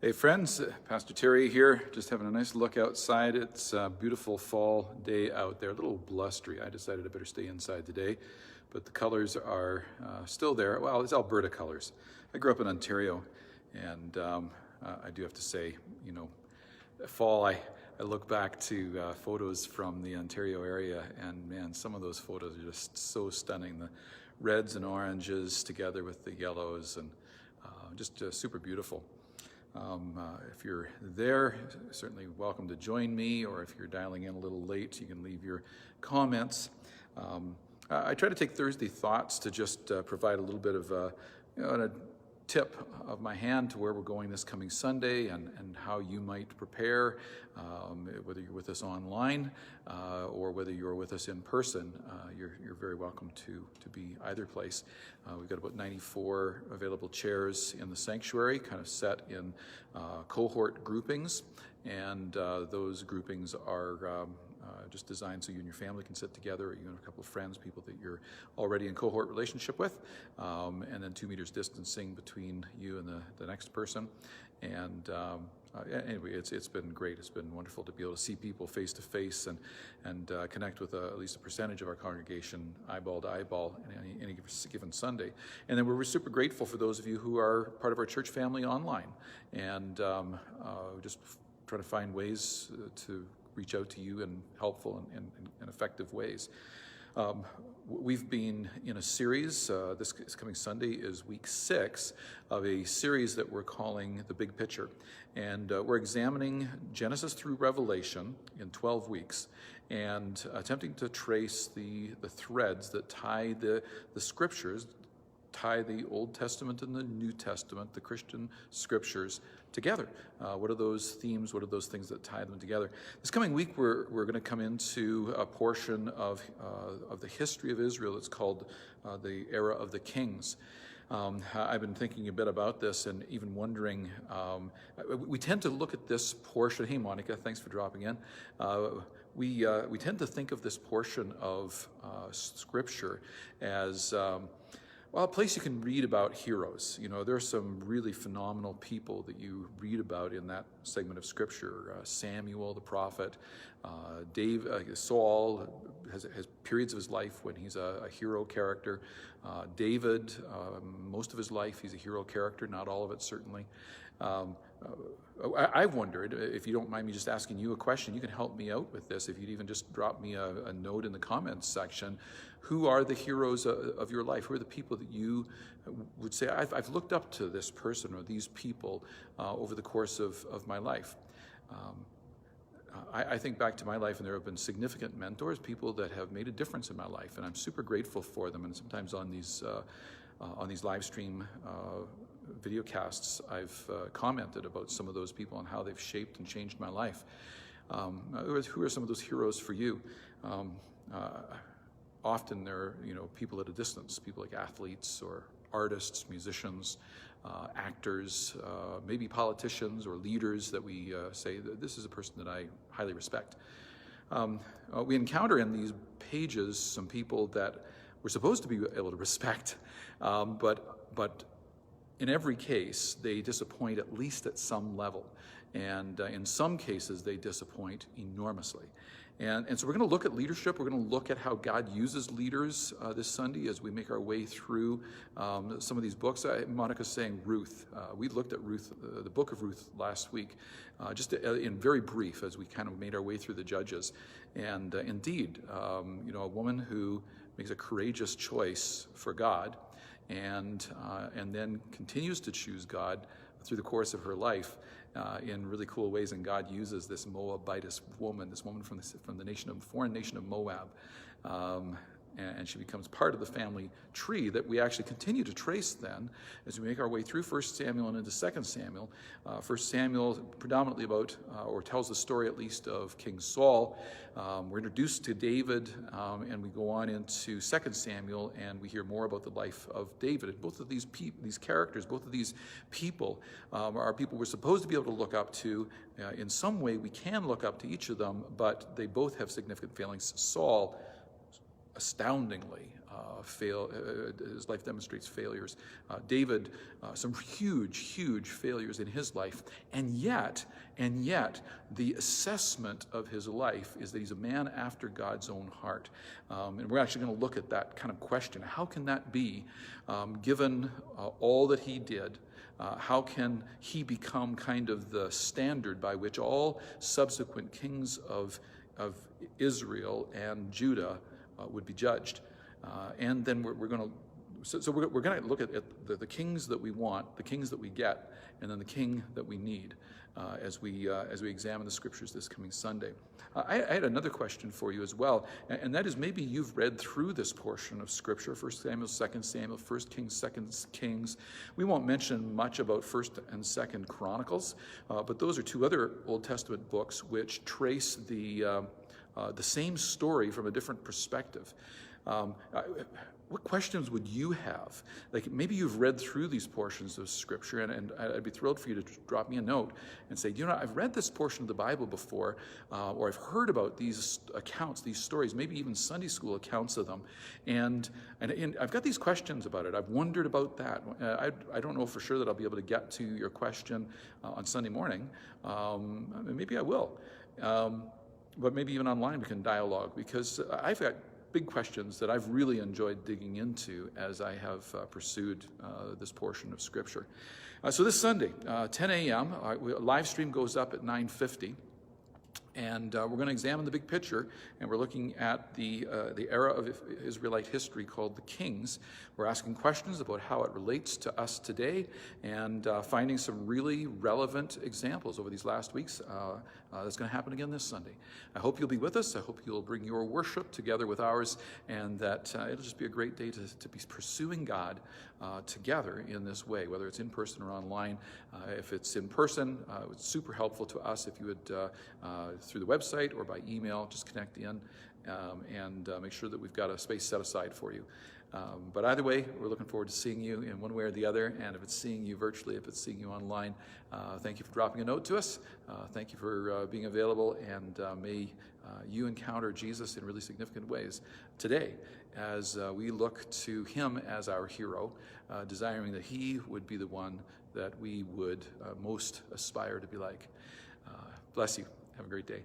Hey friends, Pastor Terry here, just having a nice look outside. It's a beautiful fall day out there, a little blustery. I decided I better stay inside today, but the colors are still there. Well, it's Alberta colors. I grew up in Ontario, and I do have to say, fall, I look back to photos from the Ontario area, and man, some of those photos are just so stunning. The reds and oranges together with the yellows, and just super beautiful. If you're there, certainly welcome to join me, or if you're dialing in a little late, you can leave your comments. I try to take Thursday Thoughts to just provide a little bit of a tip of my hand to where we're going this coming Sunday and how you might prepare, whether you're with us online or whether you're with us in person. You're very welcome to be either place. We've got about 94 available chairs in the sanctuary, kind of set in cohort groupings, and those groupings are just designed so you and your family can sit together, or you and a couple of friends, people that you're already in cohort relationship with, and then 2 meters distancing between you and the next person. And anyway, it's been great. It's been wonderful to be able to see people face to face and connect with at least a percentage of our congregation eyeball to eyeball in any given Sunday. And then we're super grateful for those of you who are part of our church family online, and just trying to find ways to reach out to you in helpful and effective ways. We've been in a series, this coming Sunday is week 6 of a series that we're calling The Big Picture. And we're examining Genesis through Revelation in 12 weeks and attempting to trace the threads that tie the scriptures, tie the Old Testament and the New Testament, the Christian scriptures, together. What are those themes? What are those things that tie them together? This coming week, we're going to come into a portion of the history of Israel. It's called the era of the kings. I've been thinking a bit about this and even wondering, we tend to look at this portion. Hey, Monica, thanks for dropping in. We tend to think of this portion of Scripture as a place you can read about heroes. There are some really phenomenal people that you read about in that segment of Scripture. Samuel, the prophet, Saul has periods of his life when he's a hero character. David, most of his life, he's a hero character, not all of it, certainly. I've wondered, if you don't mind me just asking you a question, you can help me out with this. If you'd even just drop me a note in the comments section, who are the heroes of your life? Who are the people that you would say, I've looked up to this person or these people over the course of my life? I think back to my life, and there have been significant mentors, people that have made a difference in my life, and I'm super grateful for them. And sometimes on these live stream videocasts, I've commented about some of those people and how they've shaped and changed my life. Who are some of those heroes for you? Often they're people at a distance, people like athletes or artists, musicians, actors, maybe politicians or leaders that we say that this is a person that I highly respect. We encounter in these pages some people that we're supposed to be able to respect, but in every case, they disappoint at least at some level. And in some cases, they disappoint enormously. And so we're going to look at leadership. We're going to look at how God uses leaders this Sunday as we make our way through some of these books. Monica's saying Ruth. We looked at Ruth, the book of Ruth, last week, just in very brief as we kind of made our way through the Judges. And indeed, a woman who makes a courageous choice for God and then continues to choose God through the course of her life in really cool ways. And God uses this Moabitess woman, this woman from the foreign nation of Moab, and she becomes part of the family tree that we actually continue to trace then as we make our way through 1 Samuel and into 2 Samuel. 1 Samuel predominantly about, or tells the story at least, of King Saul. We're introduced to David, and we go on into 2 Samuel, and we hear more about the life of David. And both of these characters, both of these people are people we're supposed to be able to look up to. In some way, we can look up to each of them, but they both have significant failings. Saul, astoundingly, his life demonstrates failures. David, some huge failures in his life, and yet, the assessment of his life is that he's a man after God's own heart. And we're actually going to look at that kind of question. How can that be, given all that he did? How can he become kind of the standard by which all subsequent kings of Israel and Judah would be judged? And then we're going to we're going to look at the kings that we want, the kings that we get, and then the king that we need as we examine the scriptures this coming Sunday. I had another question for you as well, and that is, maybe you've read through this portion of Scripture, 1 Samuel, 2 Samuel, 1 Kings, 2 Kings. We won't mention much about 1 and 2 Chronicles, but those are two other Old Testament books which trace the same story from a different perspective. What questions would you have? Like, maybe you've read through these portions of Scripture, and I'd be thrilled for you to drop me a note and say, I've read this portion of the Bible before, or I've heard about these accounts, these stories, maybe even Sunday school accounts of them, and I've got these questions about it. I've wondered about that. I don't know for sure that I'll be able to get to your question on Sunday morning. Maybe I will. But maybe even online we can dialogue, because I've got big questions that I've really enjoyed digging into as I have pursued this portion of Scripture. So this Sunday, 10 a.m., live stream goes up at 9:50. And we're going to examine the big picture, and we're looking at the era of Israelite history called the Kings. We're asking questions about how it relates to us today, and finding some really relevant examples over these last weeks. That's going to happen again this Sunday. I hope you'll be with us. I hope you'll bring your worship together with ours, and that it'll just be a great day to be pursuing God together in this way, whether it's in person or online. If it's in person, it's super helpful to us if you would, through the website or by email, just connect in and make sure that we've got a space set aside for you. But either way, we're looking forward to seeing you in one way or the other, and if it's seeing you virtually, if it's seeing you online, thank you for dropping a note to us. Thank you for being available, and may you encounter Jesus in really significant ways today as we look to him as our hero, desiring that he would be the one that we would most aspire to be like. Bless you. Have a great day.